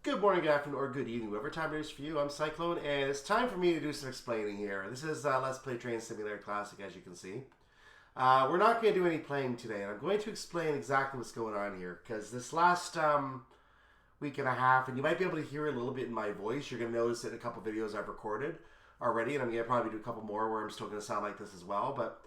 Good morning, good afternoon, or good evening, whatever time it is for you. I'm Cyclone, and it's time for me to do some explaining here. This is Let's Play Train Simulator Classic, as you can see. We're not going to do any playing today, and I'm going to explain exactly what's going on here, because this last week and a half, and you might be able to hear it a little bit in my voice. You're going to notice it in a couple videos I've recorded already, and I'm going to probably do a couple more where I'm still going to sound like this as well, but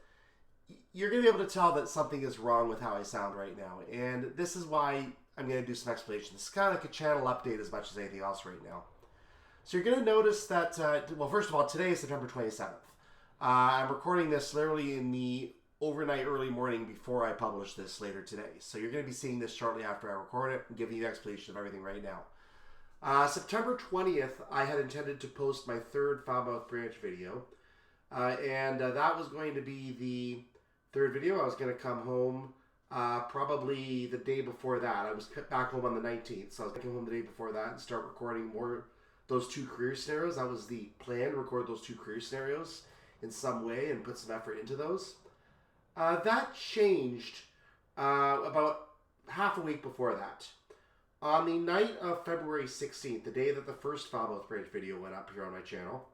you're going to be able to tell that something is wrong with how I sound right now, and this is why I'm going to do some explanation. This is kind of like a channel update as much as anything else right now. So you're going to notice that, well, first of all, today is September 27th. I'm recording this literally in the overnight early morning before I publish this later today. So you're going to be seeing this shortly after I record it and giving you an explanation of everything right now. September 20th, I had intended to post my third Falmouth branch video. And that was going to be the third video. I was going to come home probably the day before that. I was back home on the 19th, so I was back home the day before that and start recording more those two career scenarios. That was the plan, record those two career scenarios in some way and put some effort into those. That changed about half a week before that. On the night of February 16th, the day that the first Falmouth Branch video went up here on my channel,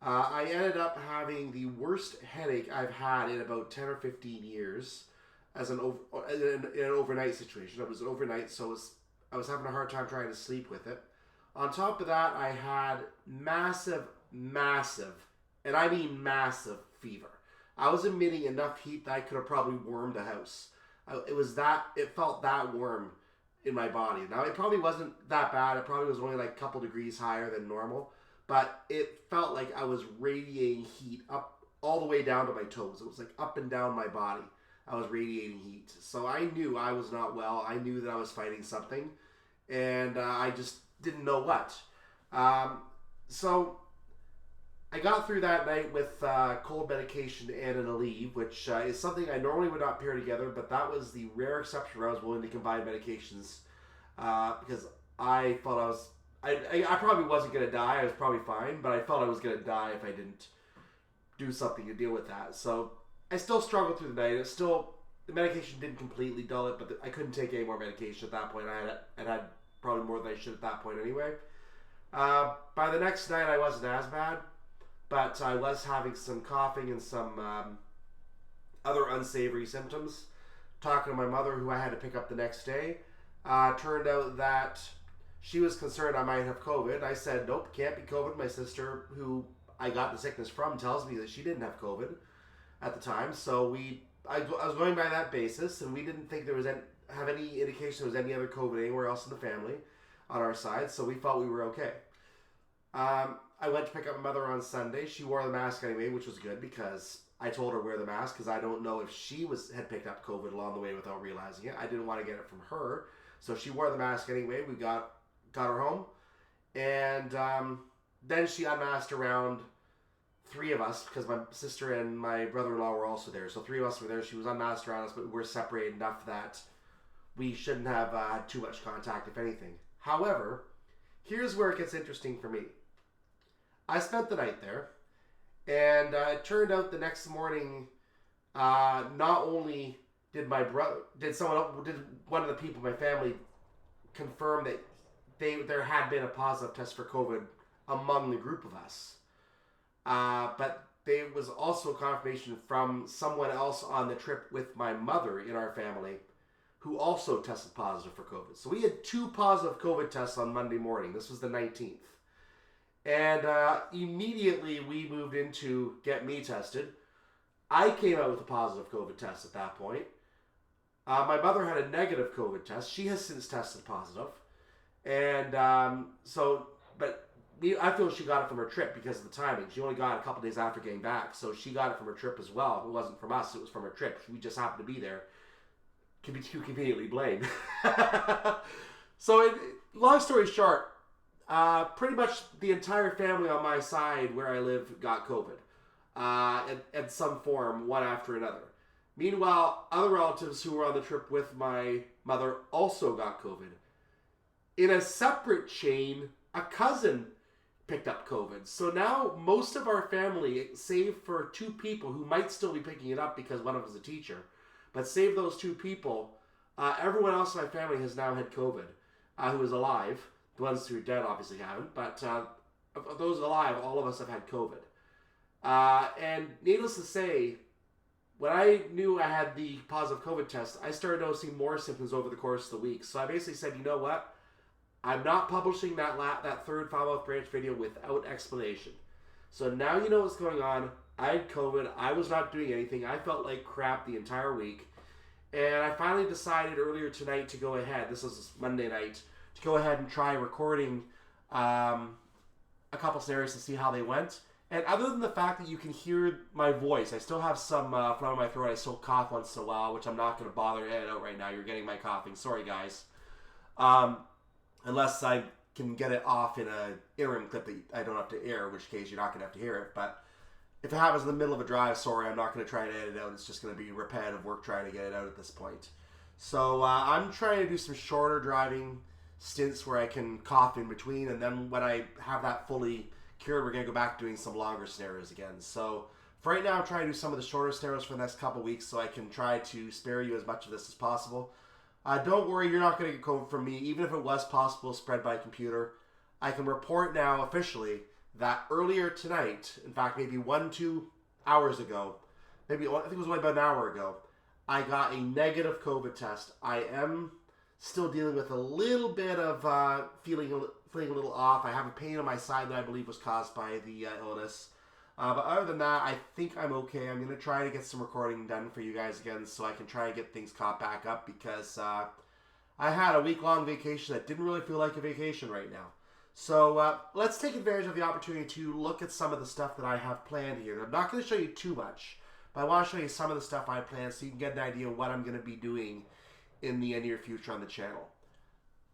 I ended up having the worst headache I've had in about 10 or 15 years. In an overnight situation. It was overnight, so I was having a hard time trying to sleep with it. On top of that, I had massive, and I mean massive fever. I was emitting enough heat that I could have probably warmed a house. It felt that warm in my body. Now, it probably wasn't that bad. It probably was only like a couple degrees higher than normal, but it felt like I was radiating heat up all the way down to my toes. It was like up and down my body. I was radiating heat. So I knew I was not well. I knew that I was fighting something. And I just didn't know what. So I got through that night with cold medication and an Aleve, which is something I normally would not pair together. But that was the rare exception where I was willing to combine medications. Because I felt I probably wasn't going to die. I was probably fine. But I felt I was going to die if I didn't do something to deal with that. So I still struggled through the night. The medication didn't completely dull it, but I couldn't take any more medication at that point. I had probably more than I should at that point anyway. By the next night, I wasn't as bad, but I was having some coughing and some other unsavory symptoms. Talking to my mother, who I had to pick up the next day, turned out that she was concerned I might have COVID. I said, nope, can't be COVID. My sister, who I got the sickness from, tells me that she didn't have COVID at the time, so I was going by that basis, and we didn't think there was any indication there was any other COVID anywhere else in the family on our side, so we felt we were okay. I went to pick up my mother on Sunday. She wore the mask anyway, which was good because I told her to wear the mask because I don't know if she had picked up COVID along the way without realizing it. I didn't want to get it from her, so she wore the mask anyway. We got her home, and then she unmasked around three of us, because my sister and my brother-in-law were also there. So three of us were there. She was unmasked around us, but we were separated enough that we shouldn't have had too much contact, if anything. However, here's where it gets interesting for me. I spent the night there, and it turned out the next morning, not only did one of the people in my family confirm that there had been a positive test for COVID among the group of us, but there was also confirmation from someone else on the trip with my mother in our family who also tested positive for COVID. So we had two positive COVID tests on Monday morning. This was the 19th. And immediately we moved into get me tested. I came out with a positive COVID test at that point. My mother had a negative COVID test. She has since tested positive. And I feel she got it from her trip because of the timing. She only got it a couple days after getting back, so she got it from her trip as well. It wasn't from us, it was from her trip. We just happened to be there. Can be too conveniently blamed. So, long story short, pretty much the entire family on my side where I live got COVID in some form, one after another. Meanwhile, other relatives who were on the trip with my mother also got COVID. In a separate chain, a cousin picked up COVID. So now most of our family, save for two people who might still be picking it up because one of them is a teacher, but save those two people, everyone else in my family has now had COVID, who is alive. The ones who are dead obviously haven't, but of those alive, all of us have had COVID. And needless to say, when I knew I had the positive COVID test, I started noticing more symptoms over the course of the week. So I basically said, you know what? I'm not publishing that third Falmouth branch video without explanation. So now you know what's going on. I had COVID. I was not doing anything. I felt like crap the entire week. And I finally decided earlier tonight to go ahead. This was Monday night. To go ahead and try recording a couple scenarios to see how they went. And other than the fact that you can hear my voice, I still have some phlegm in my throat. I still cough once in a while, which I'm not going to bother edit out right now. You're getting my coughing. Sorry, guys. Unless I can get it off in an interim clip that I don't have to air, in which case you're not going to have to hear it. But if it happens in the middle of a drive, sorry, I'm not going to try and edit it out. It's just going to be repetitive work trying to get it out at this point. So I'm trying to do some shorter driving stints where I can cough in between. And then when I have that fully cured, we're going to go back to doing some longer scenarios again. So for right now, I'm trying to do some of the shorter scenarios for the next couple weeks so I can try to spare you as much of this as possible. Don't worry, you're not going to get COVID from me. Even if it was possible to spread by computer, I can report now officially that earlier tonight, in fact, maybe 1-2 hours ago, I think it was about an hour ago, I got a negative COVID test. I am still dealing with a little bit of feeling a little off. I have a pain on my side that I believe was caused by the illness. But other than that, I think I'm okay. I'm going to try to get some recording done for you guys again so I can try and get things caught back up because I had a week-long vacation that didn't really feel like a vacation right now. So let's take advantage of the opportunity to look at some of the stuff that I have planned here. I'm not going to show you too much, but I want to show you some of the stuff I planned so you can get an idea of what I'm going to be doing in the near future on the channel.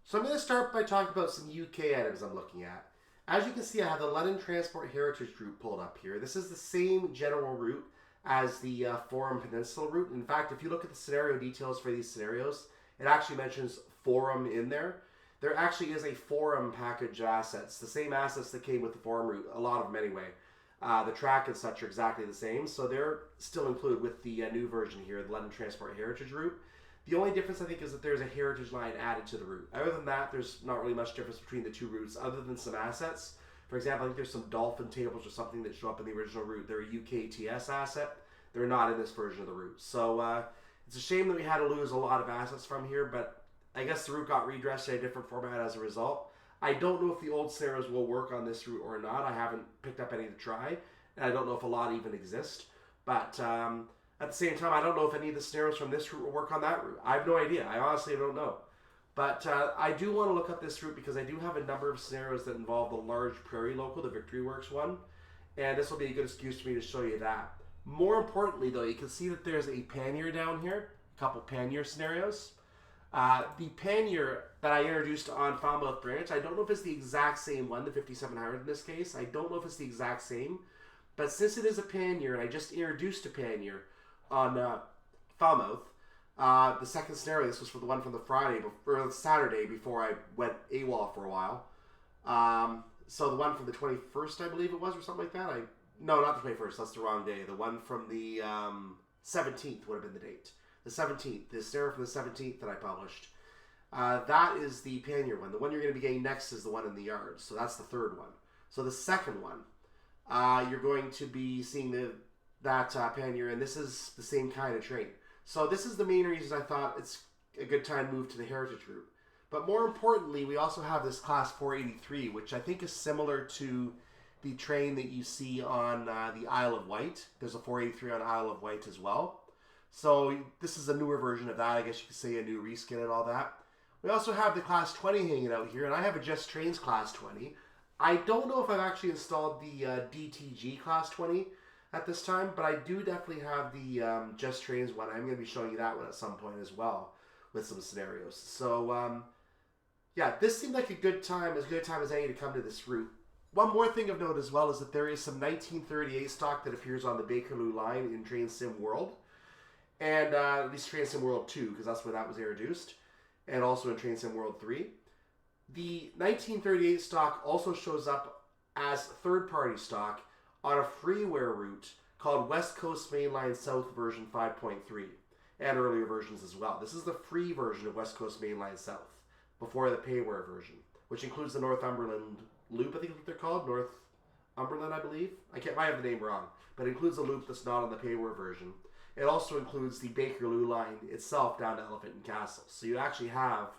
So I'm going to start by talking about some UK items I'm looking at. As you can see, I have the London Transport Heritage route pulled up here. This is the same general route as the Forum Peninsula route. In fact, if you look at the scenario details for these scenarios, it actually mentions Forum in there. There actually is a Forum package of assets, the same assets that came with the Forum route, a lot of them anyway. The track and such are exactly the same, so they're still included with the new version here, the London Transport Heritage route. The only difference, I think, is that there's a heritage line added to the route. Other than that, there's not really much difference between the two routes, other than some assets. For example, I think there's some dolphin tables or something that show up in the original route. They're a UKTS asset. They're not in this version of the route. So it's a shame that we had to lose a lot of assets from here, but I guess the route got redressed in a different format as a result. I don't know if the old scenarios will work on this route or not. I haven't picked up any to try, and I don't know if a lot even exist. But at the same time, I don't know if any of the scenarios from this route will work on that route. I have no idea. I honestly don't know. But I do want to look up this route because I do have a number of scenarios that involve the large prairie local, the Victory Works one. And this will be a good excuse for me to show you that. More importantly, though, you can see that there's a pannier down here. A couple pannier scenarios. The pannier that I introduced on Falmouth Branch, I don't know if it's the exact same one, the 5700 in this case. I don't know if it's the exact same. But since it is a pannier, and I just introduced a pannier on Falmouth, the second scenario, this was for the one from the Saturday before I went AWOL for a while. So the one from the 21st, I believe it was, or something like that. No, not the 21st, that's the wrong day. The one from the 17th would have been the date. The 17th, the scenario from the 17th that I published. That is the pannier one. The one you're going to be getting next is the one in the yard. So that's the third one. So the second one, you're going to be seeing that pannier, and this is the same kind of train. So this is the main reason I thought it's a good time to move to the Heritage route. But more importantly, we also have this Class 483, which I think is similar to the train that you see on the Isle of Wight. There's a 483 on Isle of Wight as well. So this is a newer version of that. I guess you could say a new reskin and all that. We also have the Class 20 hanging out here, and I have a Just Trains Class 20. I don't know if I've actually installed the DTG Class 20 at this time, but I do definitely have the Just Trains one. I'm going to be showing you that one at some point as well with some scenarios. So, yeah, this seemed like a good time, as good a time as any to come to this route. One more thing of note as well is that there is some 1938 stock that appears on the Bakerloo line in Train Sim World. And at least Train Sim World 2, because that's where that was introduced. And also in Train Sim World 3. The 1938 stock also shows up as third-party stock on a freeware route called West Coast Mainline South version 5.3, and earlier versions as well. This is the free version of West Coast Mainline South, before the payware version. which includes the Northumberland Loop, I think that's what they're called, Northumberland, I believe. I have the name wrong, but it includes a loop that's not on the payware version. It also includes the Bakerloo line itself down to Elephant and Castle. So you actually have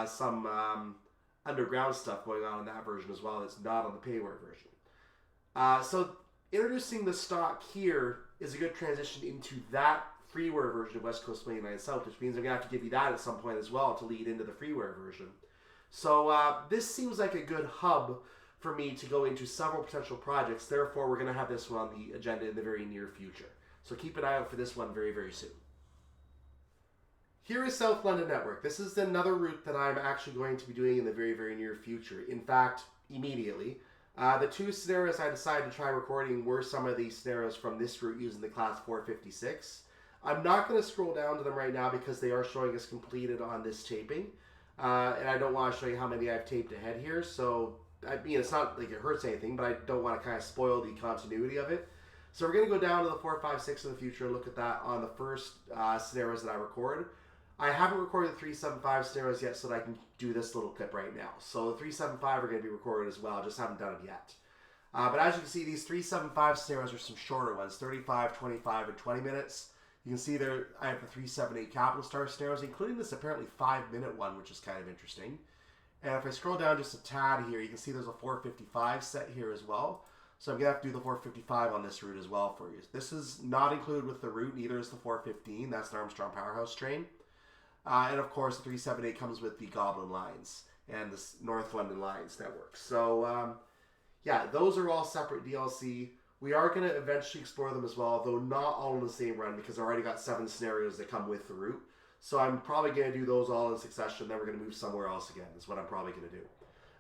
some underground stuff going on in that version as well that's not on the payware version. So introducing the stock here is a good transition into that freeware version of West Coast Main Line South, which means I'm going to have to give you that at some point as well to lead into the freeware version. So this seems like a good hub for me to go into several potential projects. Therefore, we're going to have this one on the agenda in the very near future. So keep an eye out for this one very, very soon. Here is South London Network. This is another route that I'm actually going to be doing in the very, very near future. In fact, immediately. The two scenarios I decided to try recording were some of these scenarios from this route using the Class 456. I'm not going to scroll down to them right now because they are showing us completed on this taping. And I don't want to show you how many I've taped ahead here. So, I mean, it's not like it hurts anything, but I don't want to kind of spoil the continuity of it. So we're going to go down to the 456 in the future and look at that on the first scenarios that I record. I haven't recorded the 375 scenarios yet so that I can do this little clip right now. So the 375 are going to be recorded as well, just haven't done it yet. But as you can see, these 375 scenarios are some shorter ones, 35, 25, and 20 minutes. You can see there I have the 378 Capital Star scenarios, including this apparently 5-minute one, which is kind of interesting. And if I scroll down just a tad here, you can see there's a 455 set here as well. So I'm going to have to do the 455 on this route as well for you. This is not included with the route, neither is the 415. That's the Armstrong Powerhouse train. And of course, the 378 comes with the Goblin lines and the North London Lines network. So, yeah, those are all separate DLC. We are going to eventually explore them as well, though not all in the same run because I've already got 7 scenarios that come with the route. So I'm probably going to do those all in succession, then we're going to move somewhere else again, is what I'm probably going to do.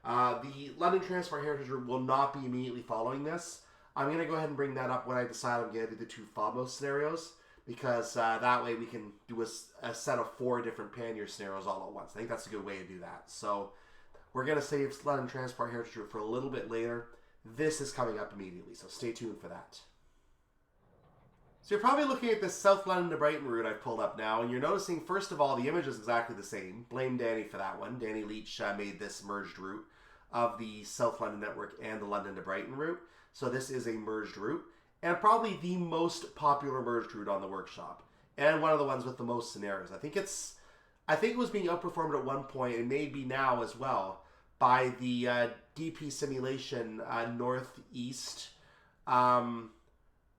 The London Transport Heritage Route will not be immediately following this. I'm going to go ahead and bring that up when I decide I'm going to do the 2 Phobos scenarios, because that way we can do a set of 4 different Pannier scenarios all at once. I think that's a good way to do that. So we're going to save London Transport Heritage Route for a little bit later. This is coming up immediately, so stay tuned for that. So you're probably looking at this South London to Brighton route I've pulled up now, and you're noticing, first of all, the image is exactly the same. Blame Danny for that one. Danny Leach made this merged route of the South London Network and the London to Brighton route. So this is a merged route, and probably the most popular merged route on the workshop, and one of the ones with the most scenarios. I think it was being outperformed at one point, and maybe now as well, by the DP Simulation Northeast,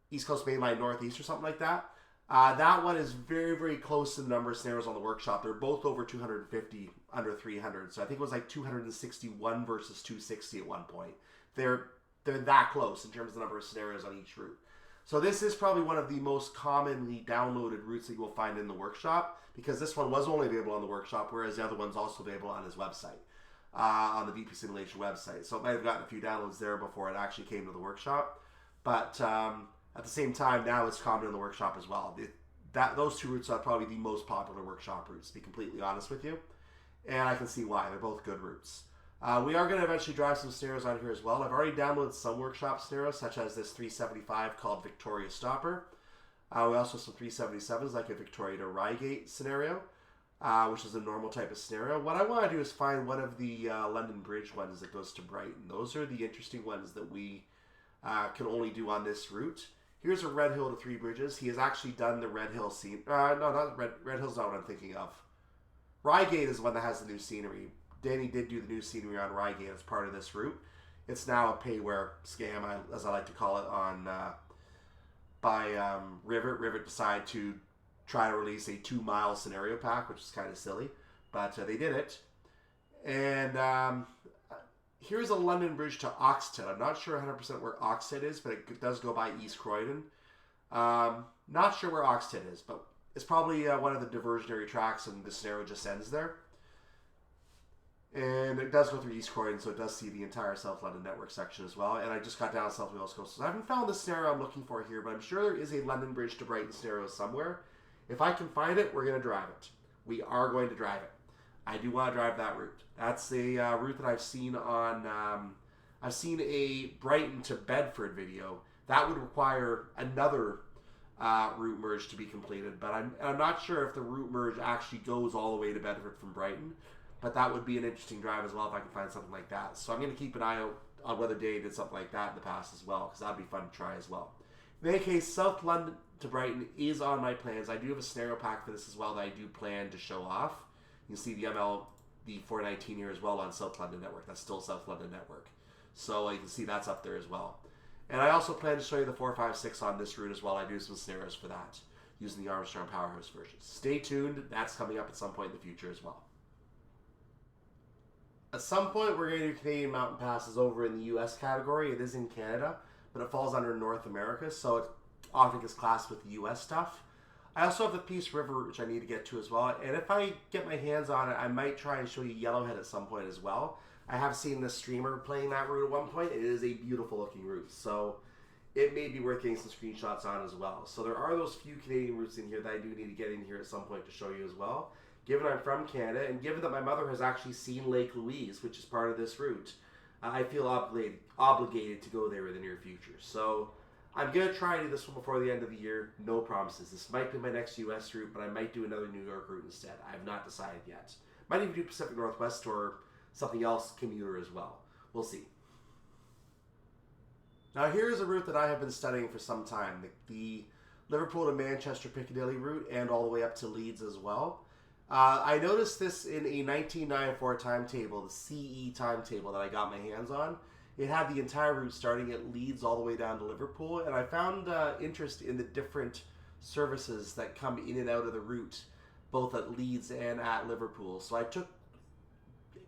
East Coast Mainline Northeast or something like that. That one is very, very close to the number of scenarios on the workshop. They're both over 250, under 300. So I think it was like 261 versus 260 at one point. They're that close in terms of the number of scenarios on each route. So this is probably one of the most commonly downloaded routes that you will find in the workshop, because this one was only available on the workshop, whereas the other one's also available on his website, on the DP Simulation website. So it might have gotten a few downloads there before it actually came to the workshop. But at the same time, now it's common in the workshop as well. Those 2 routes are probably the most popular workshop routes, to be completely honest with you. And I can see why. They're both good routes. We are going to eventually drive some scenarios on here as well. I've already downloaded some workshop scenarios, such as this 375 called Victoria Stopper. We also have some 377s, like a Victoria to Reigate scenario, which is a normal type of scenario. What I want to do is find one of the London Bridge ones that goes to Brighton. Those are the interesting ones that we can only do on this route. Here's a Red Hill to Three Bridges. He has actually done the Red Hill scene. No, not Red Hill's not what I'm thinking of. Reigate is the one that has the new scenery. Danny did do the new scenery on Reigate as part of this route. It's now a payware scam, as I like to call it, by Rivet. Rivet decided to try to release a 2-mile scenario pack, which is kind of silly, but they did it. And here's a London Bridge to Oxted. I'm not sure 100% where Oxted is, but it does go by East Croydon. Not sure where Oxted is, but it's probably one of the diversionary tracks, and the scenario just ends there. And it does go through East Croydon, so it does see the entire South London Network section as well. And I just got down South Wales Coast. So I haven't found the scenario I'm looking for here, but I'm sure there is a London Bridge to Brighton scenario somewhere. If I can find it, we're going to drive it. We are going to drive it. I do want to drive that route. That's a route that I've seen on... I've seen a Brighton to Bedford video. That would require another route merge to be completed, but I'm not sure if the route merge actually goes all the way to Bedford from Brighton. But that would be an interesting drive as well if I can find something like that. So I'm going to keep an eye out on whether Dave did something like that in the past as well, because that'd be fun to try as well. In any case, South London to Brighton is on my plans. I do have a scenario pack for this as well that I do plan to show off. You can see the the 419 here as well on South London Network. That's still South London Network. So you can see that's up there as well. And I also plan to show you the 456 on this route as well. I do some scenarios for that using the Armstrong Powerhouse version. Stay tuned. That's coming up at some point in the future as well. At some point, we're going to do Canadian Mountain Passes over in the U.S. category. It is in Canada, but it falls under North America, so it often gets classed with the U.S. stuff. I also have the Peace River, which I need to get to as well, and if I get my hands on it, I might try and show you Yellowhead at some point as well. I have seen the streamer playing that route at one point. It is a beautiful looking route, so it may be worth getting some screenshots on as well. So there are those few Canadian routes in here that I do need to get in here at some point to show you as well. Given I'm from Canada, and given that my mother has actually seen Lake Louise, which is part of this route, I feel obligated to go there in the near future. So I'm going to try to do this one before the end of the year. No promises. This might be my next U.S. route, but I might do another New York route instead. I have not decided yet. Might even do Pacific Northwest or something else commuter as well. We'll see. Now here's a route that I have been studying for some time. The Liverpool to Manchester Piccadilly route and all the way up to Leeds as well. I noticed this in a 1994 timetable, the CE timetable that I got my hands on. It had the entire route starting at Leeds all the way down to Liverpool, and I found interest in the different services that come in and out of the route, both at Leeds and at Liverpool. So I took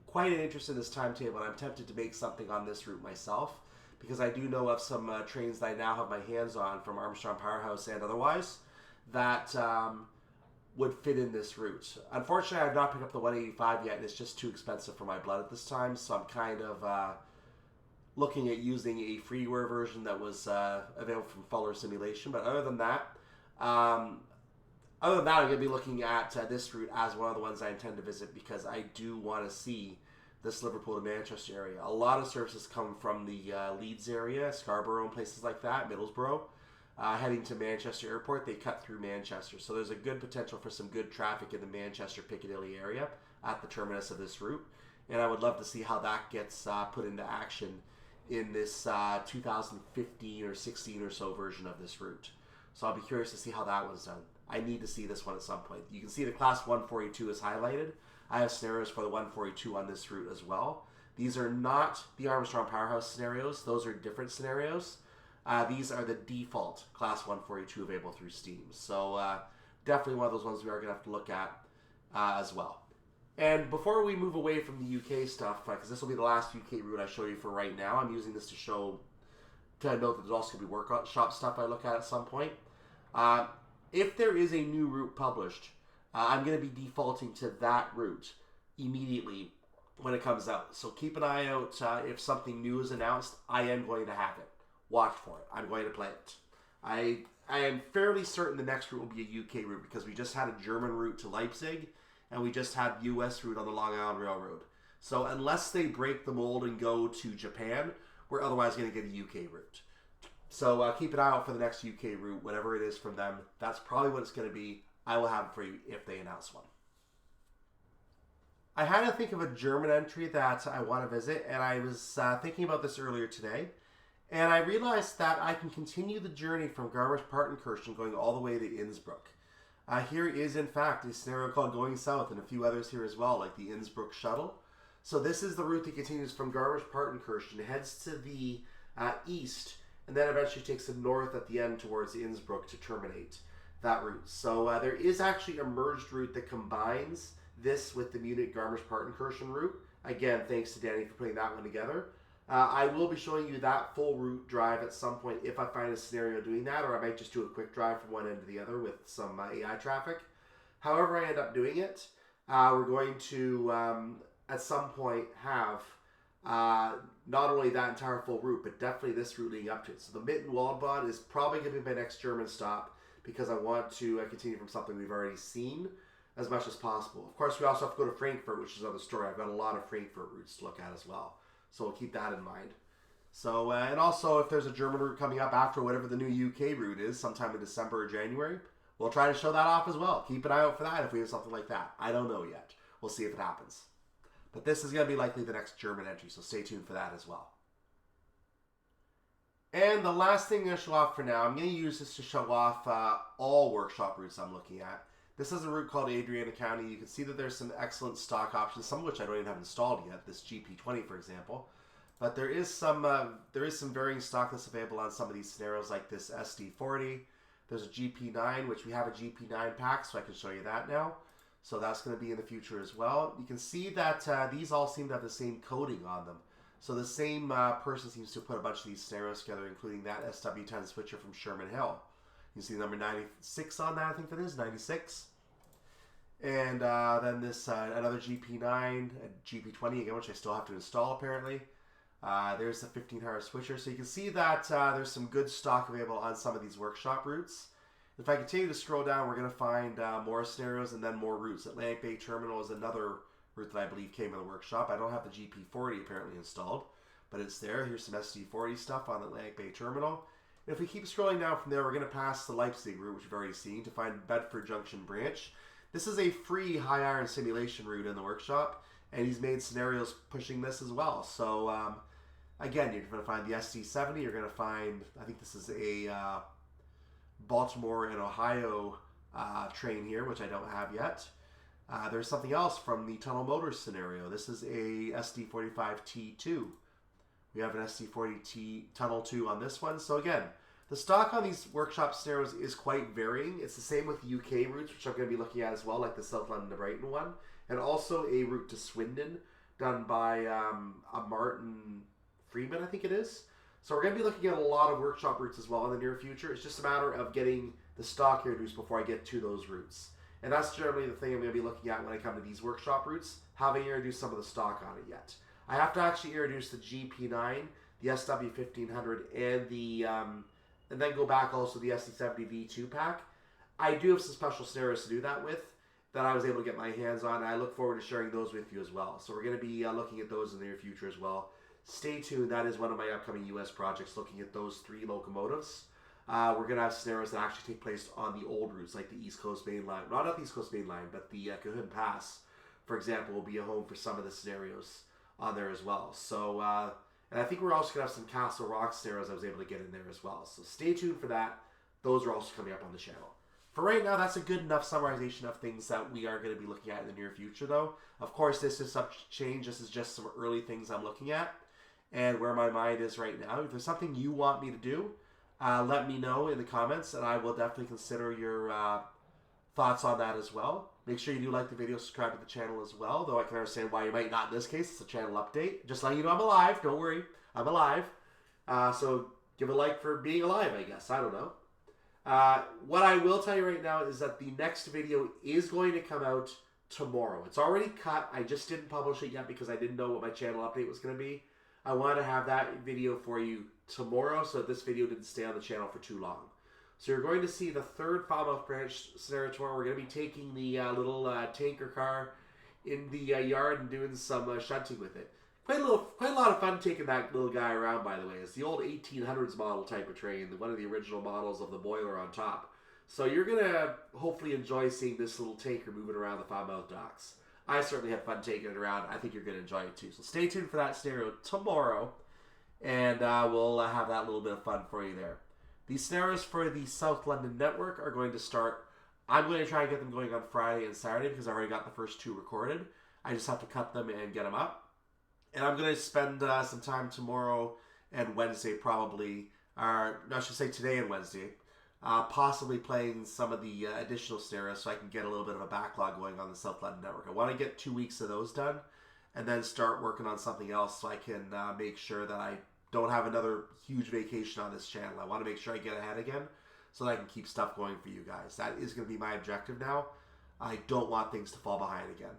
quite an interest in this timetable, and I'm tempted to make something on this route myself, because I do know of some trains that I now have my hands on from Armstrong Powerhouse and otherwise that would fit in this route. Unfortunately, I have not picked up the 185 yet, and it's just too expensive for my blood at this time, so I'm kind of looking at using a freeware version that was available from Fuller Simulation. But other than that, I'm going to be looking at this route as one of the ones I intend to visit, because I do want to see this Liverpool to Manchester area. A lot of services come from the Leeds area, Scarborough and places like that, Middlesbrough. Heading to Manchester Airport, they cut through Manchester. So there's a good potential for some good traffic in the Manchester Piccadilly area at the terminus of this route. And I would love to see how that gets put into action in this 2015 or 16 or so version of this route. So I'll be curious to see how that one's done. I need to see this one at some point. You can see the Class 142 is highlighted. I have scenarios for the 142 on this route as well. These are not the Armstrong Powerhouse scenarios. Those are different scenarios. These are the default Class 142 available through Steam. So definitely one of those ones we are going to have to look at as well. And before we move away from the UK stuff, because this will be the last UK route I show you for right now, I'm using this to note that there's also going to be workshop stuff I look at some point. If there is a new route published, I'm going to be defaulting to that route immediately when it comes out. So keep an eye out. If something new is announced, I am going to have it. Watch for it. I'm going to play it. I am fairly certain the next route will be a UK route, because we just had a German route to Leipzig, and we just had US route on the Long Island Railroad. So unless they break the mold and go to Japan, we're otherwise going to get a UK route. So keep an eye out for the next UK route, whatever it is from them. That's probably what it's going to be. I will have it for you if they announce one. I had to think of a German entry that I want to visit, and I was thinking about this earlier today. And I realized that I can continue the journey from Garmisch-Partenkirchen going all the way to Innsbruck. Here is, in fact, a scenario called Going South, and a few others here as well, like the Innsbruck Shuttle. So this is the route that continues from Garmisch-Partenkirchen, heads to the east, and then eventually takes it north at the end towards Innsbruck to terminate that route. So there is actually a merged route that combines this with the Munich Garmisch-Partenkirchen route. Again, thanks to Danny for putting that one together. I will be showing you that full route drive at some point if I find a scenario doing that, or I might just do a quick drive from one end to the other with some AI traffic. However I end up doing it, we're going to, at some point, have not only that entire full route, but definitely this route leading up to it. So the Mitten-Waldbahn is probably going to be my next German stop, because I want to continue from something we've already seen as much as possible. Of course, we also have to go to Frankfurt, which is another story. I've got a lot of Frankfurt routes to look at as well. So we'll keep that in mind. So, and also if there's a German route coming up after whatever the new UK route is, sometime in December or January, we'll try to show that off as well. Keep an eye out for that if we have something like that. I don't know yet. We'll see if it happens. But this is going to be likely the next German entry, so stay tuned for that as well. And the last thing I'm going to show off for now, I'm going to use this to show off all workshop routes I'm looking at. This is a route called Adriana County. You can see that there's some excellent stock options, some of which I don't even have installed yet, this GP20 for example. But there is some varying stock that's available on some of these scenarios like this SD40. There's a GP9, which we have a GP9 pack, so I can show you that now. So that's going to be in the future as well. You can see that these all seem to have the same coding on them. So the same person seems to put a bunch of these scenarios together, including that SW10 switcher from Sherman Hill. You see number 96 on that, I think that is, 96. And then this another GP9, a GP20 again, which I still have to install apparently. There's the 1500 switcher. So you can see that there's some good stock available on some of these workshop routes. If I continue to scroll down, we're going to find more scenarios and then more routes. Atlantic Bay Terminal is another route that I believe came in the workshop. I don't have the GP40 apparently installed, but it's there. Here's some SD40 stuff on Atlantic Bay Terminal. And if we keep scrolling down from there, we're going to pass the Leipzig route, which we've already seen, to find Bedford Junction Branch. This is a free high iron simulation route in the workshop, and he's made scenarios pushing this as well. So again, you're going to find the SD70. You're going to find, I think this is a Baltimore and Ohio train here, which I don't have yet. There's something else from the Tunnel Motors scenario. This is a SD45T2. We have an SD40T Tunnel 2 on this one. So again, the stock on these workshop scenarios is quite varying. It's the same with the UK routes, which I'm going to be looking at as well, like the South London to Brighton one. And also a route to Swindon done by a Martin Freeman, I think it is. So we're going to be looking at a lot of workshop routes as well in the near future. It's just a matter of getting the stock introduced before I get to those routes. And that's generally the thing I'm going to be looking at when I come to these workshop routes. Haven't introduced some of the stock on it yet. I have to actually introduce the GP9, the SW1500, and the and then go back also the SD70 V2 pack. I do have some special scenarios to do that with that I was able to get my hands on. I look forward to sharing those with you as well. So we're going to be looking at those in the near future as well. Stay tuned. That is one of my upcoming US projects, looking at those 3 locomotives. We're going to have scenarios that actually take place on the old routes, like the East Coast Main Line. Not the East Coast Main Line, but the Cahoon Pass, for example, will be a home for some of the scenarios on there as well. So, and I think we're also going to have some Castle Rock scenarios I was able to get in there as well. So stay tuned for that. Those are also coming up on the channel. For right now, that's a good enough summarization of things that we are going to be looking at in the near future, though. Of course, this is subject to change. This is just some early things I'm looking at and where my mind is right now. If there's something you want me to do, let me know in the comments, and I will definitely consider your thoughts on that as well. Make sure you do like the video, subscribe to the channel as well, though I can understand why you might not in this case. It's a channel update. Just letting you know I'm alive. Don't worry. I'm alive. So give a like for being alive, I guess. I don't know. What I will tell you right now is that the next video is going to come out tomorrow. It's already cut. I just didn't publish it yet because I didn't know what my channel update was going to be. I wanted to have that video for you tomorrow so that this video didn't stay on the channel for too long. So you're going to see the 3rd Falmouth branch scenario tomorrow. We're going to be taking the little tanker car in the yard and doing some shunting with it. Quite a lot of fun taking that little guy around, by the way. It's the old 1800s model type of train, one of the original models of the boiler on top. So you're going to hopefully enjoy seeing this little tanker moving around the Falmouth docks. I certainly had fun taking it around. I think you're going to enjoy it too. So stay tuned for that scenario tomorrow, and we'll have that little bit of fun for you there. These scenarios for the South London network are going to start. I'm going to try and get them going on Friday and Saturday because I already got the first 2 recorded. I just have to cut them and get them up. And I'm going to spend some time tomorrow and Wednesday probably, or I should say today and Wednesday, possibly playing some of the additional scenarios so I can get a little bit of a backlog going on the South London network. I want to get 2 weeks of those done and then start working on something else so I can make sure that I don't have another huge vacation on this channel. I want to make sure I get ahead again so that I can keep stuff going for you guys. That is going to be my objective now. I don't want things to fall behind again.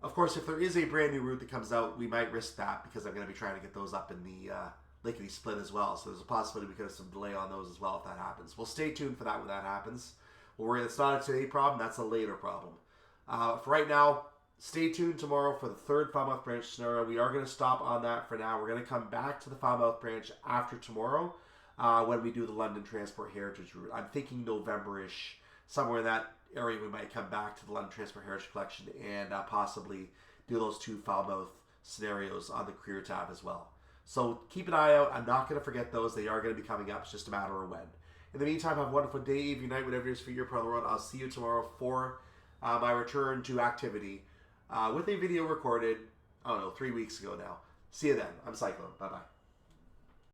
Of course, if there is a brand new route that comes out, we might risk that because I'm going to be trying to get those up in the lickety split as well. So there's a possibility we could have some delay on those as well if that happens. We'll stay tuned for that when that happens. It's not a today problem, that's a later problem. For right now, stay tuned tomorrow for the 3rd Falmouth branch scenario. We are going to stop on that for now. We're going to come back to the Falmouth branch after tomorrow when we do the London Transport Heritage route. I'm thinking November-ish, somewhere in that area we might come back to the London Transport Heritage Collection and possibly do those 2 foul mouth scenarios on the career tab as well. So keep an eye out. I'm not going to forget those. They are going to be coming up. It's just a matter of when. In the meantime, have a wonderful day, evening, night, whatever it is for your part of the world. I'll see you tomorrow for my return to activity with a video recorded, I don't know, 3 weeks ago now. See you then. I'm Cyclone. Bye-bye.